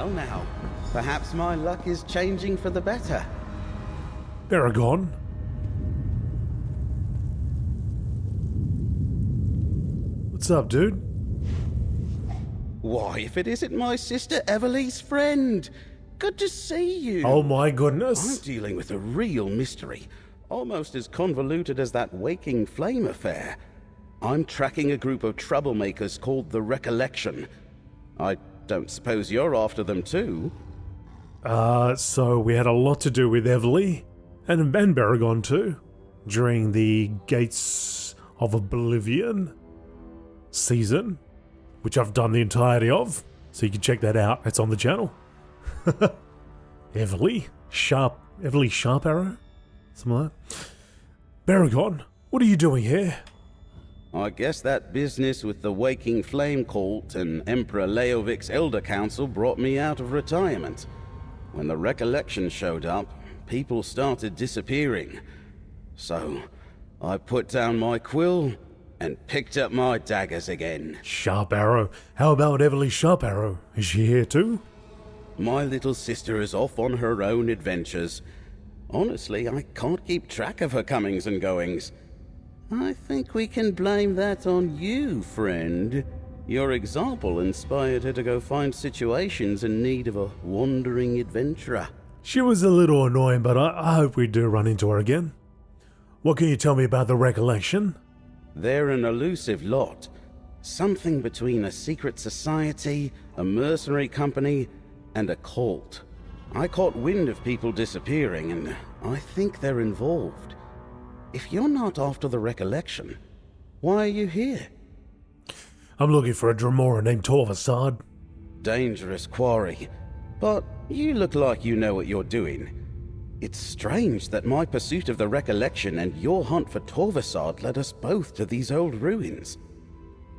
Well now, perhaps my luck is changing for the better. Baragon? What's up, dude? Why, if it isn't my sister Everly's friend! Good to see you! Oh my goodness. I'm dealing with a real mystery, almost as convoluted as that Waking Flame affair. I'm tracking a group of troublemakers called the Recollection. I don't suppose you're after them too? So we had a lot to do with Everly, and Baragon too, during the Gates of Oblivion season, which I've done the entirety of, so you can check that out. It's on the channel. Everly Sharp Arrow? Something like that. Baragon, what are you doing here? I guess that business with the Waking Flame cult and Emperor Leovic's Elder Council brought me out of retirement. When the Recollection showed up, people started disappearing. So, I put down my quill and picked up my daggers again. Sharp Arrow? How about Everly Sharp Arrow? Is she here too? My little sister is off on her own adventures. Honestly, I can't keep track of her comings and goings. I think we can blame that on you, friend. Your example inspired her to go find situations in need of a wandering adventurer. She was a little annoying, but I hope we do run into her again. What can you tell me about the Recollection? They're an elusive lot. Something between a secret society, a mercenary company, and a cult. I caught wind of people disappearing, and I think they're involved. If you're not after the Recollection, why are you here? I'm looking for a Dremora named Torvesard. Dangerous quarry. But you look like you know what you're doing. It's strange that my pursuit of the Recollection and your hunt for Torvesard led us both to these old ruins.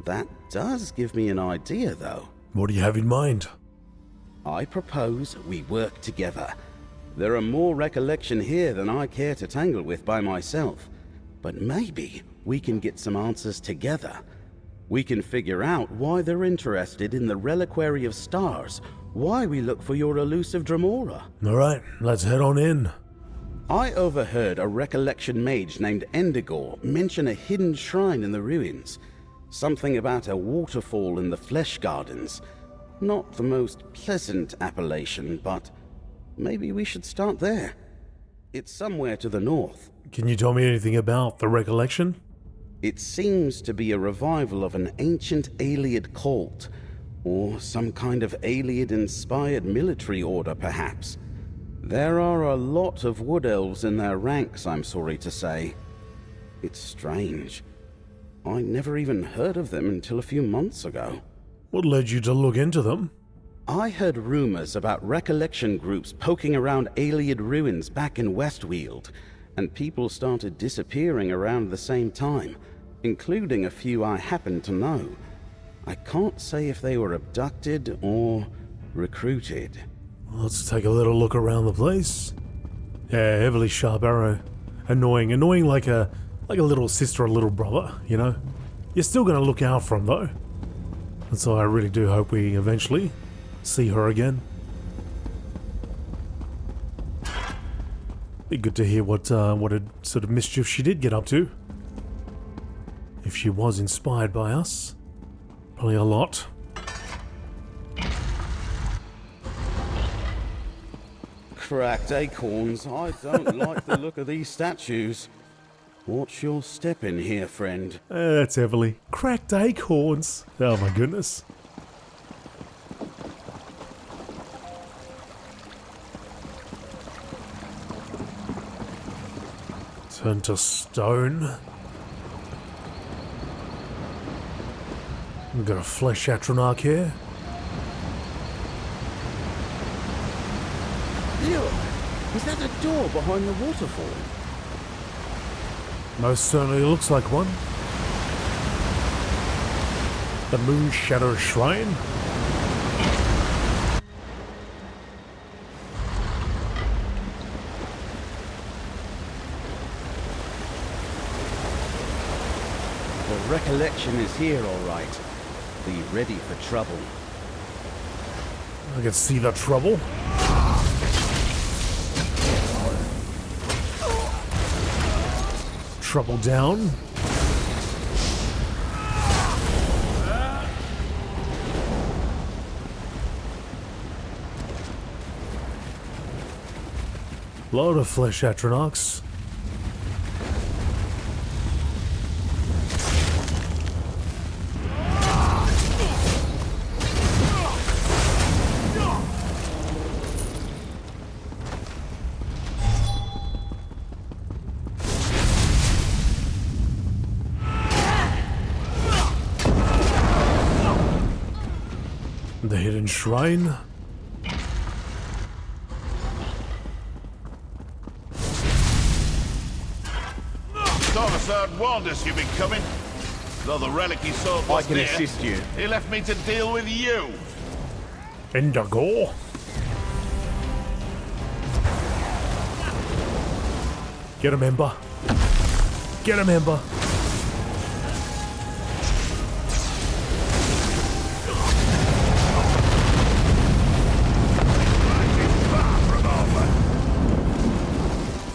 That does give me an idea, though. What do you have in mind? I propose we work together. There are more Recollection here than I care to tangle with by myself. But maybe we can get some answers together. We can figure out why they're interested in the Reliquary of Stars, why we look for your elusive Dremora. Alright, let's head on in. I overheard a Recollection mage named Endigor mention a hidden shrine in the ruins. Something about a waterfall in the Flesh Gardens. Not the most pleasant appellation, but maybe we should start there. It's somewhere to the north. Can you tell me anything about the Recollection? It seems to be a revival of an ancient Ayleid cult, or some kind of Ayleid-inspired military order, perhaps. There are a lot of wood elves in their ranks, I'm sorry to say. It's strange. I never even heard of them until a few months ago. What led you to look into them? I heard rumors about Recollection groups poking around Ayleid ruins back in Westweald, and people started disappearing around the same time, including a few I happen to know. I can't say if they were abducted or recruited. Let's take a little look around the place. Yeah, heavily sharp arrow. Annoying like a little sister or little brother, you know? You're still gonna look out for him though. And so I really do hope we eventually see her again. Be good to hear what sort of mischief she did get up to. If she was inspired by us. Probably a lot. Cracked acorns. I don't like the look of these statues. Watch your step in here, friend. That's heavily. Cracked acorns. Oh my goodness. Turn to stone. We've got a flesh atronach here. Look! Is that a door behind the waterfall? Most certainly looks like one. The Moon Shadow Shrine. The Recollection is here, all right. Be ready for trouble. I can see the trouble. Trouble down. Load of flesh, Atronachs. The hidden shrine. Torvesard warned us you'd be coming. Though the relic he sought was I can near, assist you. he left me to deal with you. Indigo. Get him, Ember. Get him, Ember.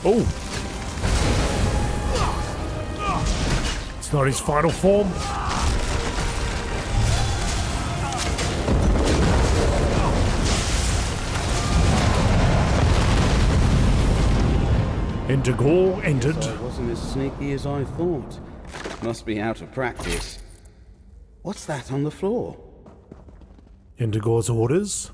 Oh! It's not his final form. Indigo entered. So it wasn't as sneaky as I thought. Must be out of practice. What's that on the floor? Indigo's orders.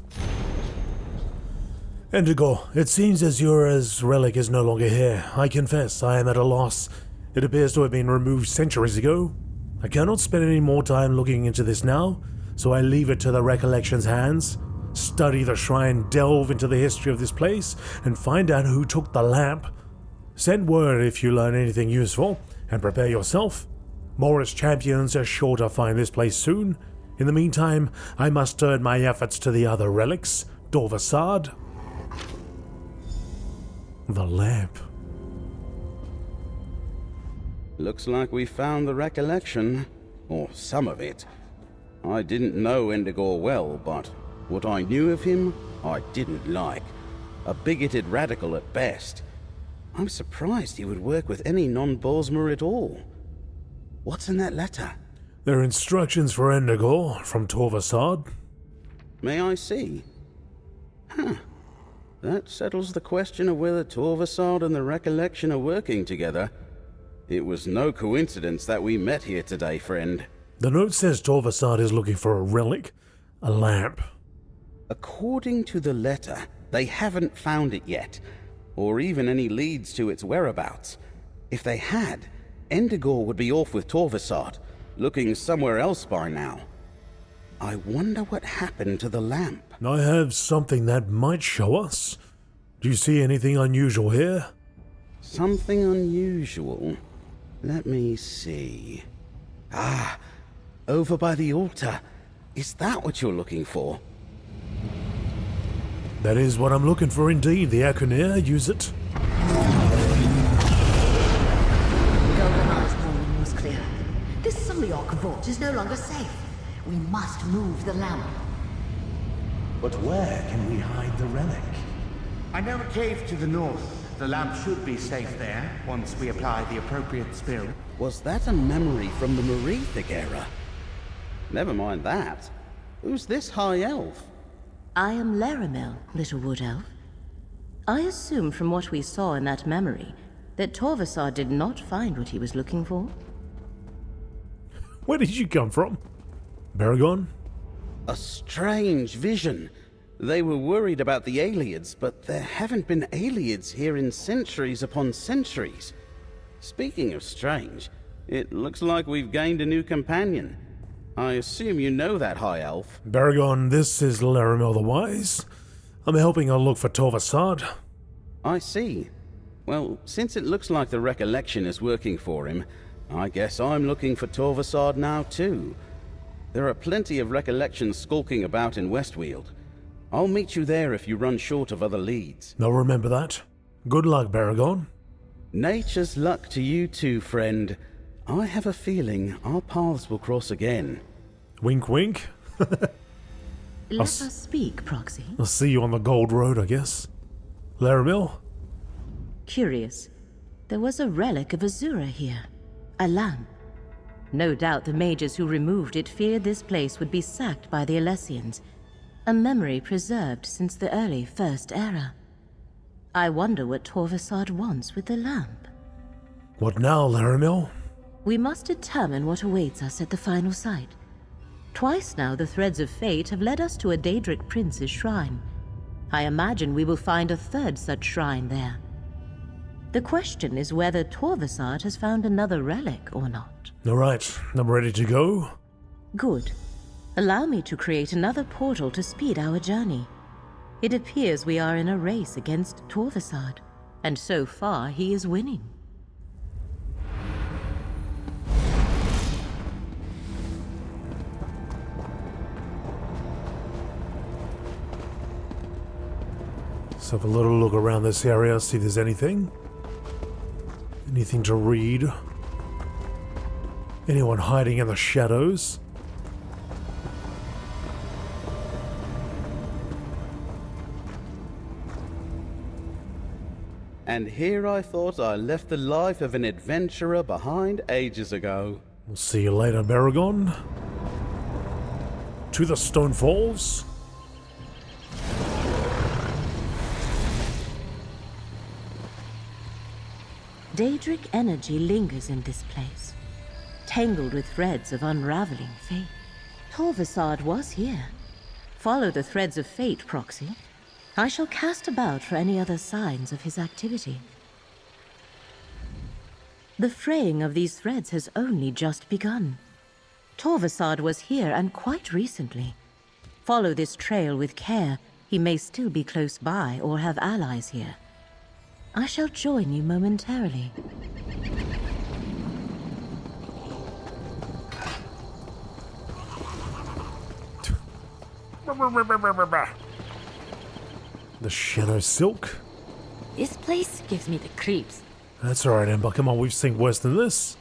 Indigo, it seems as your relic is no longer here. I confess, I am at a loss. It appears to have been removed centuries ago. I cannot spend any more time looking into this now, so I leave it to the Recollection's hands. Study the shrine, delve into the history of this place, and find out who took the lamp. Send word if you learn anything useful, and prepare yourself. Mora's champions are sure to find this place soon. In the meantime, I must turn my efforts to the other relics. Torvesard. The lamp. Looks like we found the recollection, or some of it. I didn't know Indigo well, but what I knew of him, I didn't like. A bigoted radical at best. I'm surprised he would work with any non-Bosmer at all. What's in that letter? They're instructions for Indigo from Torvesard. May I see? Huh. That settles the question of whether Torvesard and the Recollection are working together. It was no coincidence that we met here today, friend. The note says Torvesard is looking for a relic, a lamp. According to the letter, they haven't found it yet, or even any leads to its whereabouts. If they had, Indigo would be off with Torvesard, looking somewhere else by now. I wonder what happened to the lamp. I have something that might show us. Do you see anything unusual here? Something unusual? Let me see. Ah, over by the altar. Is that what you're looking for? That is what I'm looking for indeed. The Aconir use it. Golden's warning was clear. This Suliok vault is no longer safe. We must move the lamp. But where can we hide the relic? I know a cave to the north. The lamp should be safe there, once we apply the appropriate spell. Was that a memory from the Merethic era? Never mind that. Who's this high elf? I am Leramil, little wood elf. I assume from what we saw in that memory that Torvesard did not find what he was looking for. Where did you come from? Baragon? A strange vision. They were worried about the Aelids, but there haven't been Aelids here in centuries upon centuries. Speaking of strange, it looks like we've gained a new companion. I assume you know that high elf. Baragon, this is Leramil the Wise. I'm helping her look for Torvesard. I see. Well, since it looks like the Recollection is working for him, I guess I'm looking for Torvesard now too. There are plenty of Recollections skulking about in Westweald. I'll meet you there if you run short of other leads. Now remember that. Good luck, Baragon. Nature's luck to you too, friend. I have a feeling our paths will cross again. Wink wink. Let us speak, Proxy. I'll see you on the Gold Road, I guess. Leramil? Curious. There was a relic of Azura here. A lamp. No doubt the mages who removed it feared this place would be sacked by the Alessians. A memory preserved since the early First Era. I wonder what Torvesard wants with the lamp. What now, Leramil? We must determine what awaits us at the final site. Twice now the threads of fate have led us to a Daedric Prince's shrine. I imagine we will find a third such shrine there. The question is whether Torvesard has found another relic or not. Alright, I'm ready to go. Good. Allow me to create another portal to speed our journey. It appears we are in a race against Torvesard, and so far he is winning. Let's have a little look around this area, see if there's anything. Anything to read? Anyone hiding in the shadows? And here I thought I left the life of an adventurer behind ages ago. We'll see you later, Baragon. To the Stone Falls. Daedric energy lingers in this place, tangled with threads of unraveling fate. Torvesard was here. Follow the threads of fate, Proxy. I shall cast about for any other signs of his activity. The fraying of these threads has only just begun. Torvesard was here, and quite recently. Follow this trail with care. He may still be close by or have allies here. I shall join you momentarily. The Shadow Silk. This place gives me the creeps. That's alright, Ember. Come on, we've seen worse than this.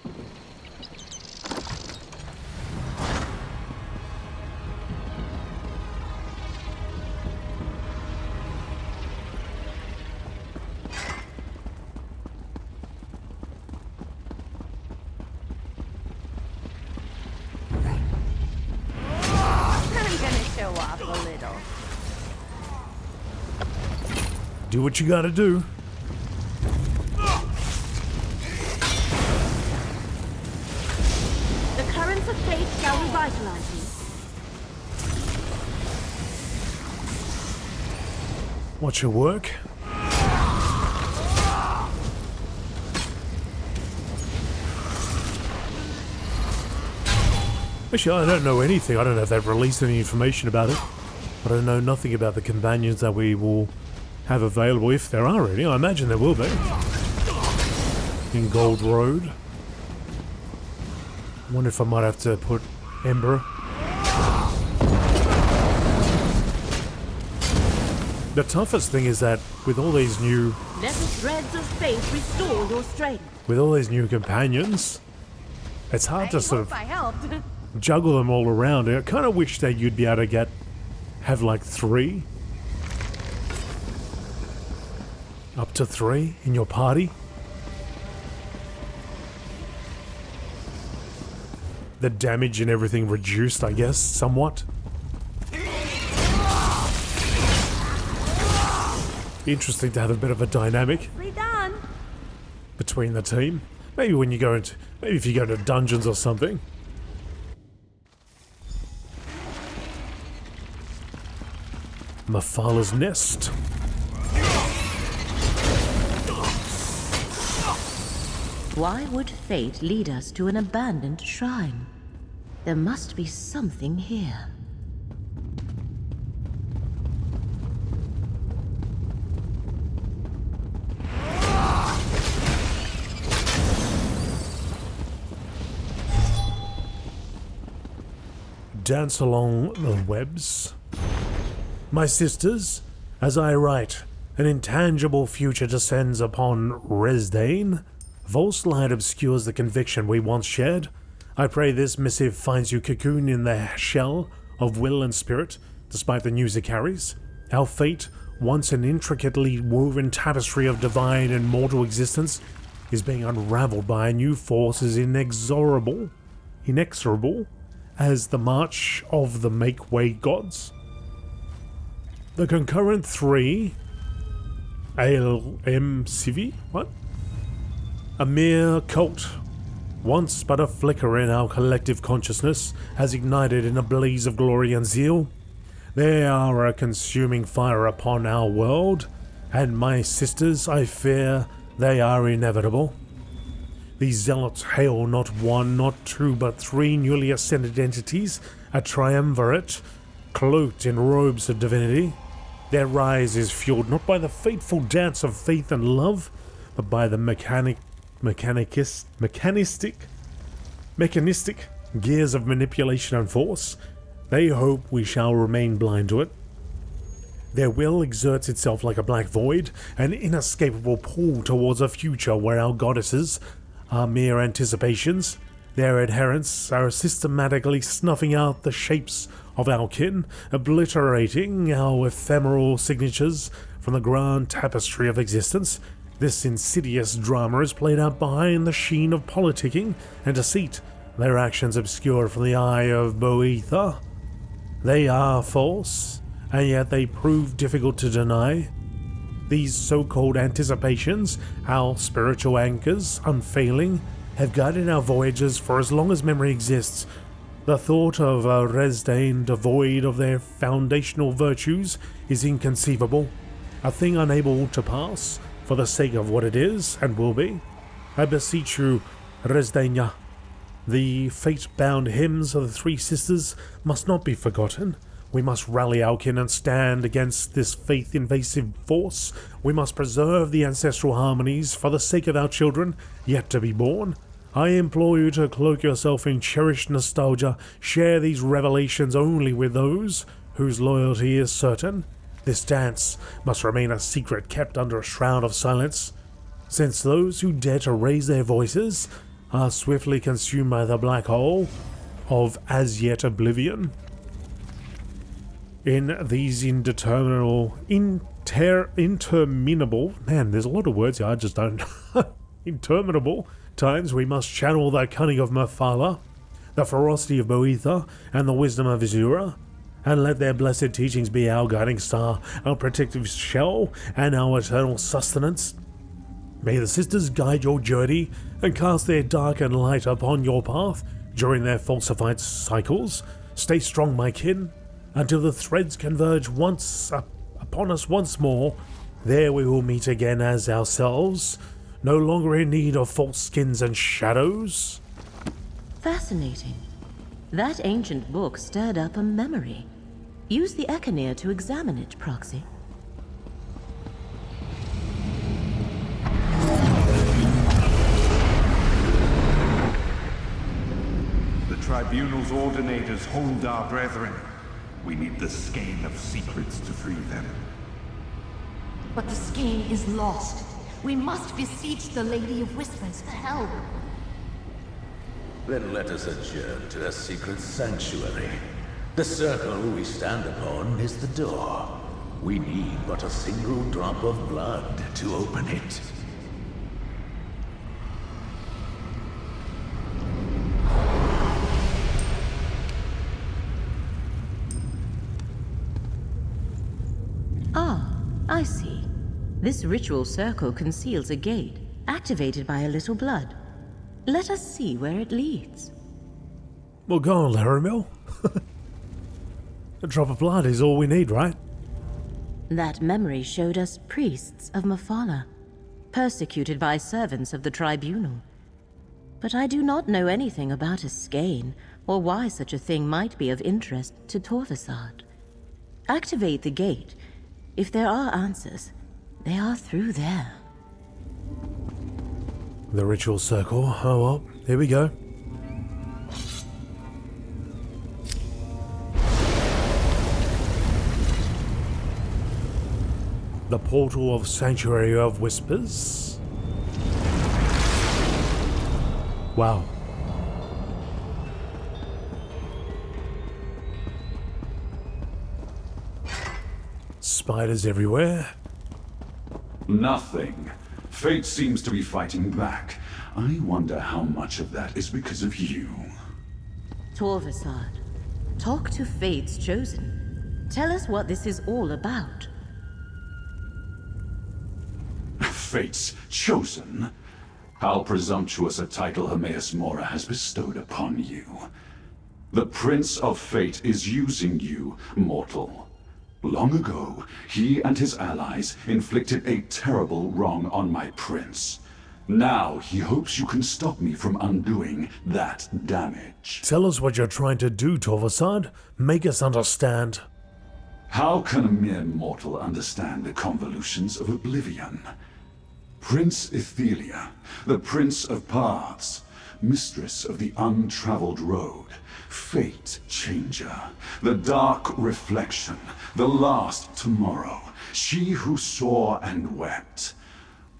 Do what you gotta do. The currents of fate shall revitalize you. Watch your work. Actually, I don't know anything. I don't know if they've released any information about it. But I know nothing about the companions that we will have available, if there are any. I imagine there will be. In Gold Road. I wonder if I might have to put Ember. The toughest thing is that with all these new... Let the threads of fate restore your strength. With all these new companions, it's hard to sort of I helped. juggle them all around. I kind of wish that you'd be able to have like 3. Up to 3 in your party. The damage and everything reduced, I guess, somewhat. Interesting to have a bit of a dynamic Done. between the team. Maybe when you go into, maybe if you go to dungeons or something. Mafala's Nest. Why would fate lead us to an abandoned shrine? There must be something here. Dance along the webs. My sisters, as I write, an intangible future descends upon Resdane. False light obscures the conviction we once shared. I pray this missive finds you cocooned in the shell of will and spirit, despite the news it carries. Our fate, once an intricately woven tapestry of divine and mortal existence, is being unraveled by a new force as inexorable as the march of the make-way gods. The concurrent three, ALM Civi? What? A mere cult, once but a flicker in our collective consciousness, has ignited in a blaze of glory and zeal. They are a consuming fire upon our world, and my sisters, I fear, they are inevitable. These zealots hail not one, not two, but three newly ascended entities, a triumvirate, cloaked in robes of divinity. Their rise is fueled not by the fateful dance of faith and love, but by the mechanistic gears of manipulation and force. They hope we shall remain blind to it. Their will exerts itself like a black void, an inescapable pull towards a future where our goddesses are mere anticipations. Their adherents are systematically snuffing out the shapes of our kin, obliterating our ephemeral signatures from the grand tapestry of existence. This insidious drama is played out behind the sheen of politicking and deceit, their actions obscured from the eye of Boetha. They are false, and yet they prove difficult to deny. These so-called anticipations, our spiritual anchors, unfailing, have guided our voyages for as long as memory exists. The thought of a Resdain devoid of their foundational virtues is inconceivable, a thing unable to pass for the sake of what it is and will be. I beseech you, Resdaina, the fate-bound hymns of the Three Sisters must not be forgotten. We must rally our kin and stand against this faith-invasive force. We must preserve the ancestral harmonies for the sake of our children yet to be born. I implore you to cloak yourself in cherished nostalgia. Share these revelations only with those whose loyalty is certain. This dance must remain a secret kept under a shroud of silence, since those who dare to raise their voices are swiftly consumed by the black hole of as-yet oblivion. In these interminable, man, there's a lot of words here, I just don't interminable times, we must channel the cunning of Mephala, the ferocity of Boetha, and the wisdom of Azura, and let their blessed teachings be our guiding star, our protective shell, and our eternal sustenance. May the sisters guide your journey and cast their dark and light upon your path during their falsified cycles. Stay strong, my kin, until the threads converge once upon us once more. There we will meet again as ourselves, no longer in need of false skins and shadows. Fascinating. That ancient book stirred up a memory. Use the Echinir to examine it, Proxy. The Tribunal's ordinators hold our brethren. We need the skein of secrets to free them. But the skein is lost. We must beseech the Lady of Whispers for help. Then let us adjourn to the secret sanctuary. The circle we stand upon is the door. We need but a single drop of blood to open it. Ah, I see. This ritual circle conceals a gate, activated by a little blood. Let us see where it leads. Well, go on, Leramil. A drop of blood is all we need, right? That memory showed us priests of Mephala, persecuted by servants of the Tribunal. But I do not know anything about a skein, or why such a thing might be of interest to Torvesard. Activate the gate. If there are answers, they are through there. The ritual circle. Oh well, here we go. The portal of Sanctuary of Whispers. Wow. Spiders everywhere. Nothing. Fate seems to be fighting back. I wonder how much of that is because of you. Torvesard, talk to Fate's chosen. Tell us what this is all about. Fate's chosen? How presumptuous a title Hermaeus Mora has bestowed upon you. The Prince of Fate is using you, mortal. Long ago, he and his allies inflicted a terrible wrong on my prince. Now he hopes you can stop me from undoing that damage. Tell us what you're trying to do, Torvesard. Make us understand. How can a mere mortal understand the convolutions of Oblivion? Prince Ithelia, the Prince of Paths, mistress of the untraveled road, fate changer, the dark reflection, the last tomorrow, she who saw and wept.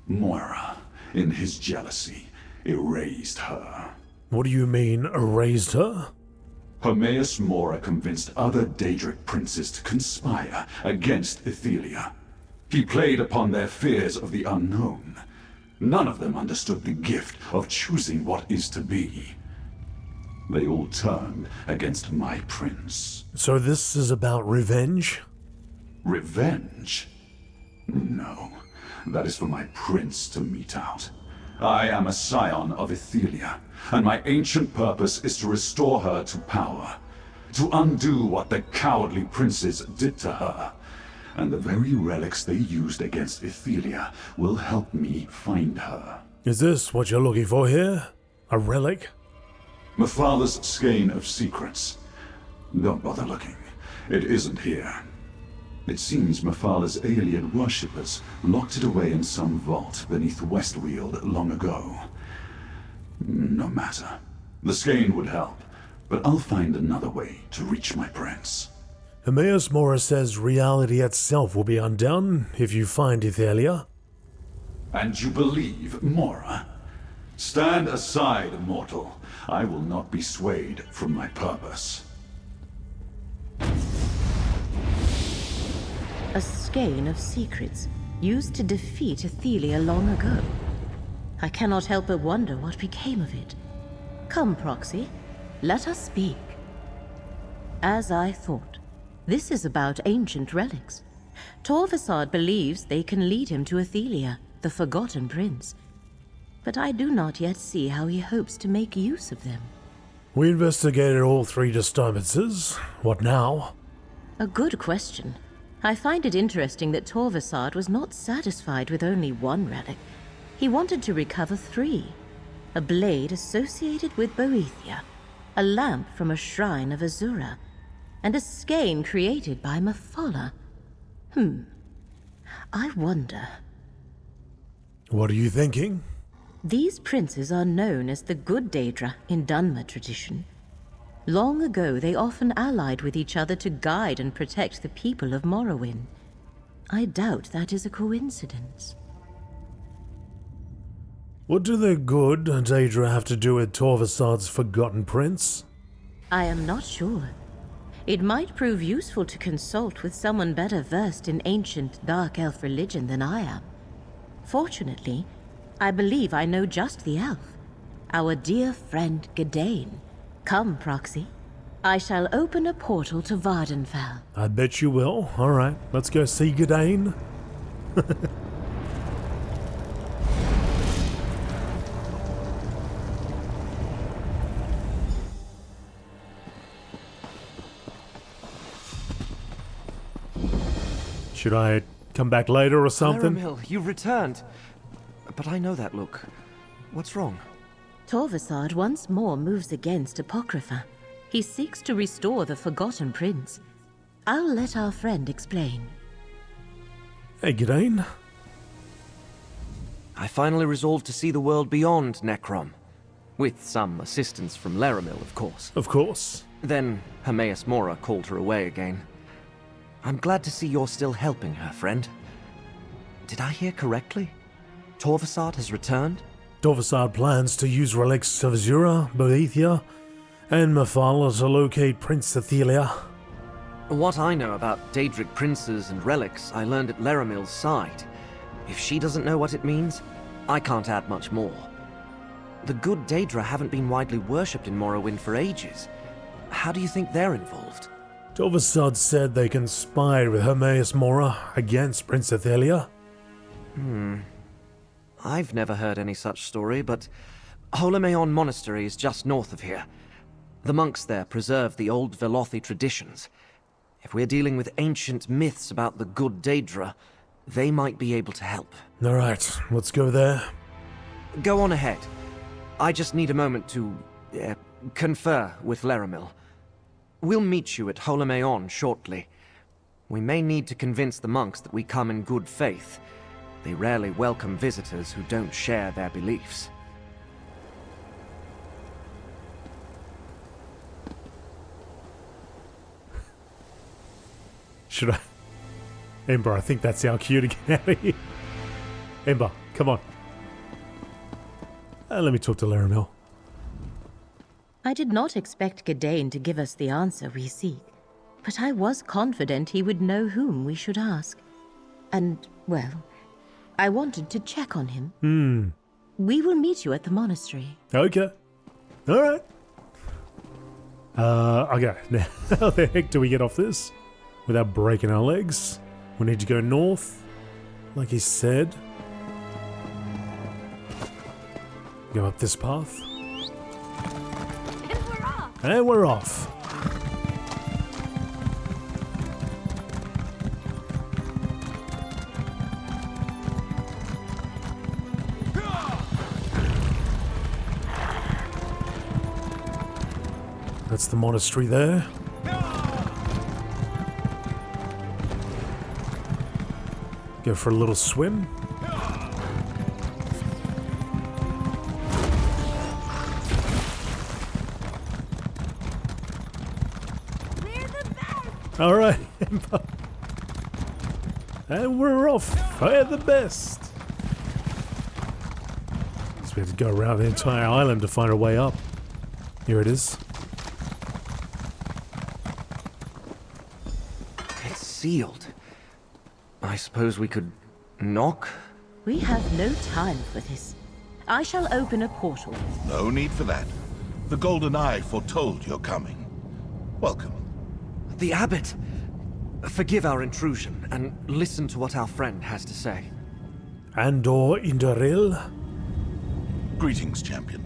Mora, in his jealousy, erased her. What do you mean, erased her? Hermaeus Mora convinced other Daedric princes to conspire against Ithelia. He played upon their fears of the unknown. None of them understood the gift of choosing what is to be. They all turned against my prince. So this is about revenge? Revenge? No. That is for my prince to mete out. I am a scion of Ithelia, and my ancient purpose is to restore her to power. To undo what the cowardly princes did to her. And the very relics they used against Ithelia will help me find her. Is this what you're looking for here? A relic? My father's skein of secrets. Don't bother looking. It isn't here. It seems Mephal's alien worshippers locked it away in some vault beneath Westweald long ago. No matter. The skein would help, but I'll find another way to reach my prince. Hermaeus Mora says reality itself will be undone if you find Ithelia. And you believe Mora? Stand aside, mortal. I will not be swayed from my purpose. A skein of secrets used to defeat Ithelia long ago. I cannot help but wonder what became of it. Come, Proxy, let us speak. As I thought, this is about ancient relics. Torvesard believes they can lead him to Ithelia, the Forgotten Prince. But I do not yet see how he hopes to make use of them. We investigated all 3 disturbances. What now? A good question. I find it interesting that Torvesard was not satisfied with only one relic. He wanted to recover 3. A blade associated with Boethia, a lamp from a shrine of Azura, and a skein created by Mephala. I wonder. What are you thinking? These princes are known as the Good Daedra in Dunmer tradition. Long ago, they often allied with each other to guide and protect the people of Morrowind. I doubt that is a coincidence. What do the good Daedra have to do with Torvesard's Forgotten Prince? I am not sure. It might prove useful to consult with someone better versed in ancient dark elf religion than I am. Fortunately, I believe I know just the elf. Our dear friend Gadain. Come, Proxy. I shall open a portal to Vardenfell. I bet you will. Alright, let's go see Gadain. Should I come back later or something? Leramil, you returned. But I know that look. What's wrong? Torvesard once more moves against Apocrypha. He seeks to restore the Forgotten Prince. I'll let our friend explain. Hey, Gadain. I finally resolved to see the world beyond Necrom. With some assistance from Leramil, of course. Of course. Then Hermaeus Mora called her away again. I'm glad to see you're still helping her, friend. Did I hear correctly? Torvesard has returned? Torvesard plans to use relics of Azura, Boethia, and Mephala to locate Prince Ithelia. What I know about Daedric princes and relics, I learned at Leramil's side. If she doesn't know what it means, I can't add much more. The good Daedra haven't been widely worshipped in Morrowind for ages. How do you think they're involved? Torvesard said they conspired with Hermaeus Mora against Prince Ithelia. I've never heard any such story, but Hermaeus Monastery is just north of here. The monks there preserve the old Velothi traditions. If we're dealing with ancient myths about the good Daedra, they might be able to help. Alright, let's go there. Go on ahead. I just need a moment to confer with Leramil. We'll meet you at Hermaeus shortly. We may need to convince the monks that we come in good faith. They rarely welcome visitors who don't share their beliefs. Should I? Ember, I think that's our cue to get out of here. Ember, come on. Let me talk to Leramil. I did not expect Gadain to give us the answer we seek, but I was confident he would know whom we should ask. And, well, I wanted to check on him. We will meet you at the monastery. Okay. Alright. Okay. Now, how the heck do we get off this without breaking our legs? We need to go north, like he said. Go up this path. And we're off. That's the monastery there. Go for a little swim. All right, and we're off. Fire the best. So we have to go around the entire island to find our way up. Here it is. It's sealed. I suppose we could knock? We have no time for this. I shall open a portal. No need for that. The Golden Eye foretold your coming. Welcome. The Abbot! Forgive our intrusion, and listen to what our friend has to say. Andor Indoril? Greetings, champion.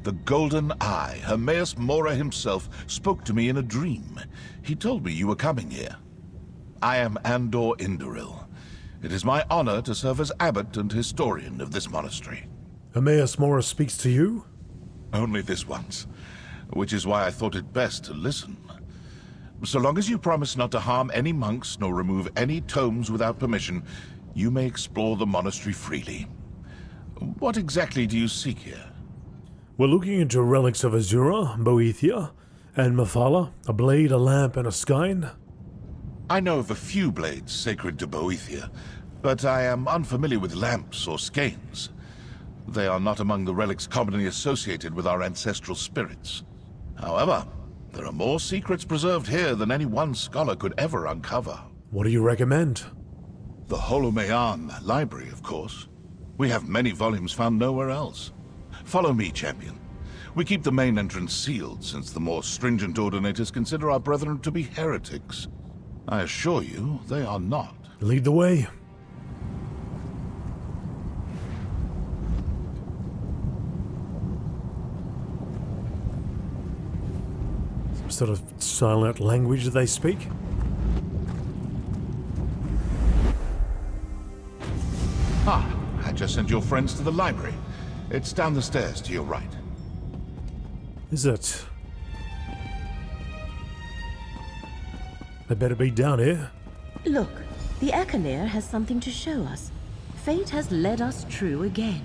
The Golden Eye, Hermaeus Mora himself, spoke to me in a dream. He told me you were coming here. I am Andor Indoril. It is my honor to serve as abbot and historian of this monastery. Hermaeus Mora speaks to you? Only this once, which is why I thought it best to listen. So long as you promise not to harm any monks nor remove any tomes without permission, you may explore the monastery freely. What exactly do you seek here? We're looking into relics of Azura, Boethia, and Mephala, a blade, a lamp, and a skein. I know of a few blades sacred to Boethia, but I am unfamiliar with lamps or skeins. They are not among the relics commonly associated with our ancestral spirits. However, there are more secrets preserved here than any one scholar could ever uncover. What do you recommend? The Hermaeus library, of course. We have many volumes found nowhere else. Follow me, champion. We keep the main entrance sealed, since the more stringent ordinators consider our brethren to be heretics. I assure you, they are not. Lead the way. Some sort of silent language they speak? Ah, I just sent your friends to the library. It's down the stairs to your right. Is it? They better be down here. Look, the Echenir has something to show us. Fate has led us true again.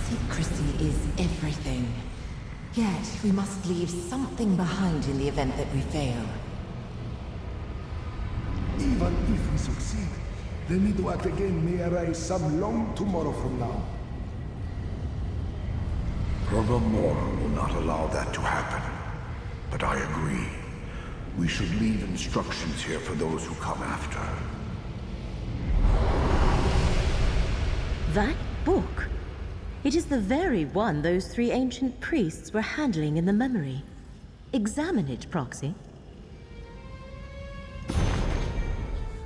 Secrecy is everything. Yet, we must leave something behind in the event that we fail. Even if we succeed, the need to act again may arise some long tomorrow from now. Mirrormoor will not allow that to happen. But I agree. We should leave instructions here for those who come after. That book! It is the very one those 3 ancient priests were handling in the memory. Examine it, Proxy.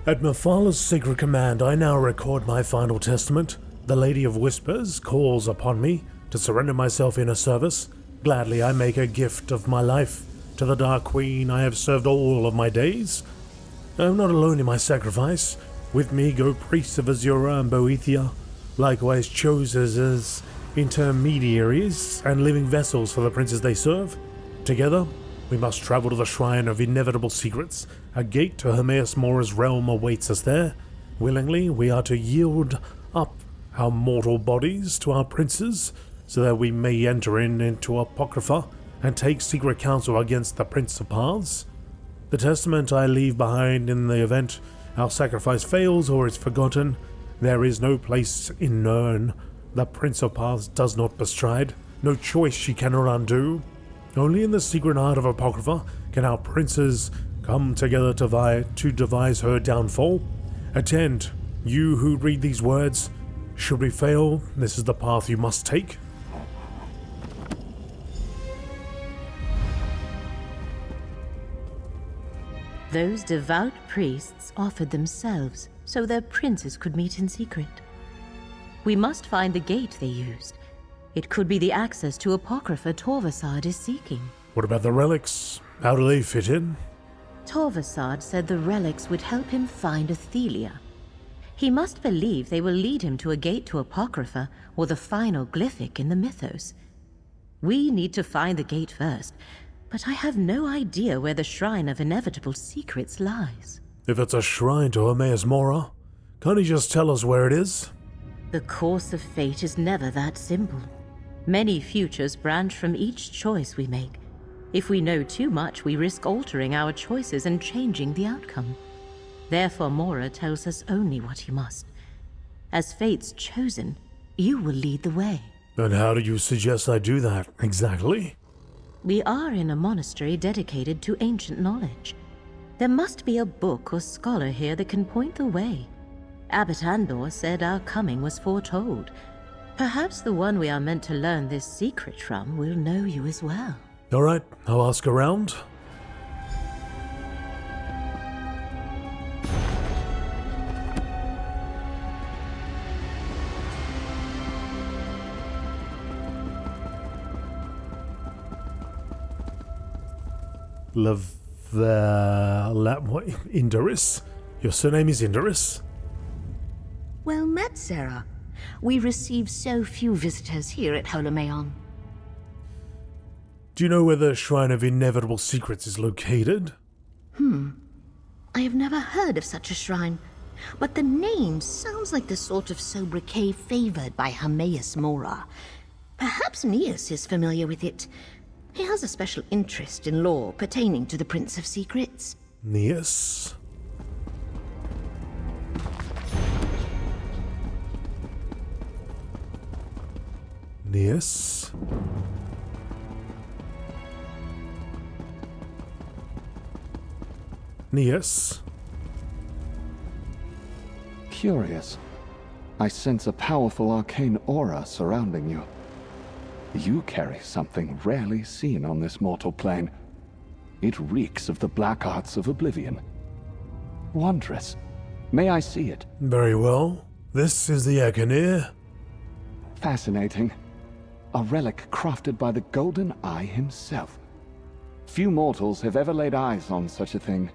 At Mephal's sacred command, I now record my final testament. The Lady of Whispers calls upon me to surrender myself in her service. Gladly I make a gift of my life. To the Dark Queen I have served all of my days. I am not alone in my sacrifice. With me go priests of Azura and Boethia, likewise chosen as intermediaries and living vessels for the princes they serve. Together, we must travel to the Shrine of Inevitable Secrets. A gate to Hermaeus Mora's realm awaits us there. Willingly, we are to yield up our mortal bodies to our princes, so that we may enter into Apocrypha and take secret counsel against the Prince of Paths. The testament I leave behind in the event our sacrifice fails or is forgotten. There is no place in Nirn the Prince of Paths does not bestride, no choice she cannot undo. Only in the secret art of Apocrypha can our princes come together to devise her downfall. Attend, you who read these words. Should we fail, this is the path you must take. Those devout priests offered themselves so their princes could meet in secret. We must find the gate they used. It could be the access to Apocrypha Torvesard is seeking. What about the relics? How do they fit in? Torvesard said the relics would help him find Ithelia. He must believe they will lead him to a gate to Apocrypha or the final glyphic in the mythos. We need to find the gate first, but I have no idea where the Shrine of Inevitable Secrets lies. If it's a shrine to Hermaeus Mora, can't he just tell us where it is? The course of fate is never that simple. Many futures branch from each choice we make. If we know too much, we risk altering our choices and changing the outcome. Therefore, Mora tells us only what he must. As fate's chosen, you will lead the way. And how do you suggest I do that, exactly? We are in a monastery dedicated to ancient knowledge. There must be a book or scholar here that can point the way. Abbot Andor said our coming was foretold. Perhaps the one we are meant to learn this secret from will know you as well. All right, I'll ask around. Indaris? Your surname is Indaris? Well met, Sarah. We receive so few visitors here at Hermaeon. Do you know where the Shrine of Inevitable Secrets is located? I have never heard of such a shrine, but the name sounds like the sort of sobriquet favored by Hermaeus Mora. Perhaps Neas is familiar with it. He has a special interest in lore pertaining to the Prince of Secrets. Neas? Neas? Neas? Curious. I sense a powerful arcane aura surrounding you. You carry something rarely seen on this mortal plane. It reeks of the black arts of Oblivion. Wondrous. May I see it? Very well. This is the Econir. Fascinating. A relic crafted by the Golden Eye himself. Few mortals have ever laid eyes on such a thing.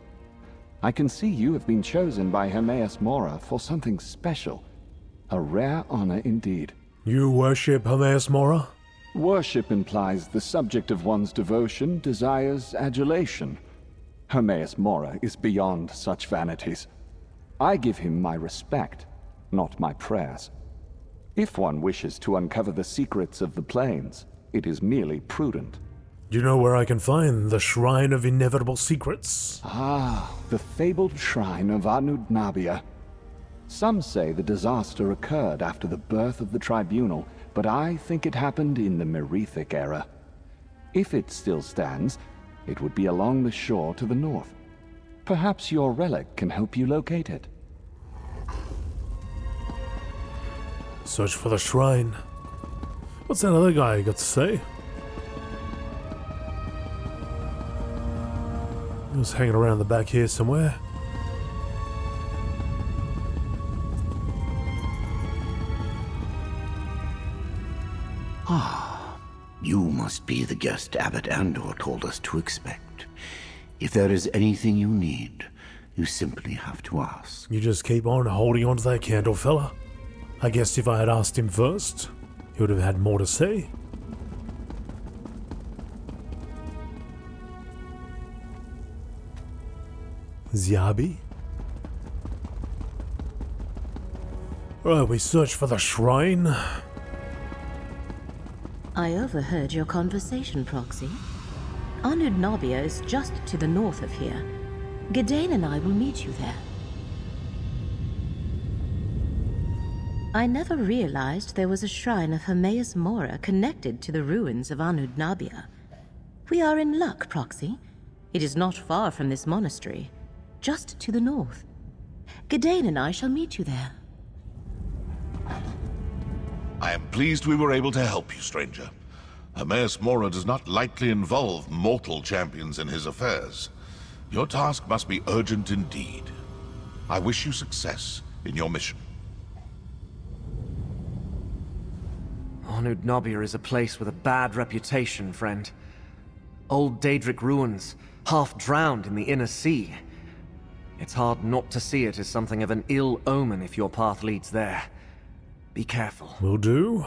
I can see you have been chosen by Hermaeus Mora for something special. A rare honor indeed. You worship Hermaeus Mora? Worship implies the subject of one's devotion desires adulation. Hermaeus Mora is beyond such vanities. I give him my respect, not my prayers. If one wishes to uncover the secrets of the plains, it is merely prudent. Do you know where I can find the Shrine of Inevitable Secrets? Ah, the fabled shrine of Anud Nabia. Some say the disaster occurred after the birth of the tribunal, but I think it happened in the Merethic era. If it still stands, it would be along the shore to the north. Perhaps your relic can help you locate it. Search for the shrine. What's that other guy got to say? He was hanging around the back here somewhere. You must be the guest Abbot Andor told us to expect. If there is anything you need, you simply have to ask. You just keep on holding on to that candle, fella. I guess if I had asked him first, he would have had more to say. Ziabi? Right, we search for the shrine. I overheard your conversation, Proxy. Anud Nabia is just to the north of here. Gadain and I will meet you there. I never realized there was a shrine of Hermaeus Mora connected to the ruins of Anud Nabia. We are in luck, Proxy. It is not far from this monastery, just to the north. Gadain and I shall meet you there. I am pleased we were able to help you, stranger. Hermaeus Mora does not lightly involve mortal champions in his affairs. Your task must be urgent indeed. I wish you success in your mission. Anud Nabia is a place with a bad reputation, friend. Old Daedric ruins, half drowned in the inner sea. It's hard not to see it as something of an ill omen if your path leads there. Be careful. Will do.